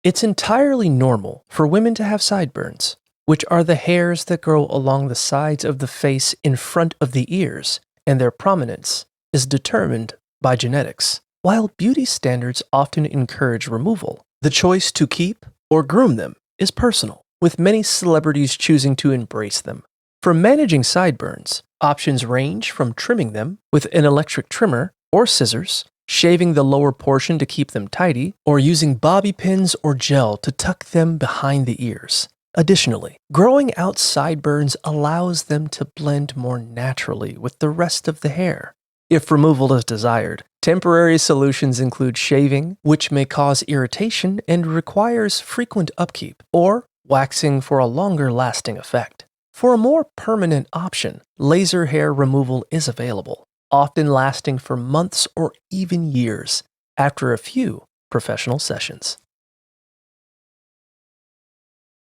It's entirely normal for women to have sideburns, which are the hairs that grow along the sides of the face in front of the ears, and their prominence is determined by genetics. While beauty standards often encourage removal, the choice to keep or groom them is personal, with many celebrities choosing to embrace them. For managing sideburns, options range from trimming them with an electric trimmer or scissors, shaving the lower portion to keep them tidy, or using bobby pins or gel to tuck them behind the ears. Additionally, growing out sideburns allows them to blend more naturally with the rest of the hair. If removal is desired, temporary solutions include shaving, which may cause irritation and requires frequent upkeep, or waxing for a longer lasting effect. For a more permanent option, laser hair removal is available, often lasting for months or even years after a few professional sessions.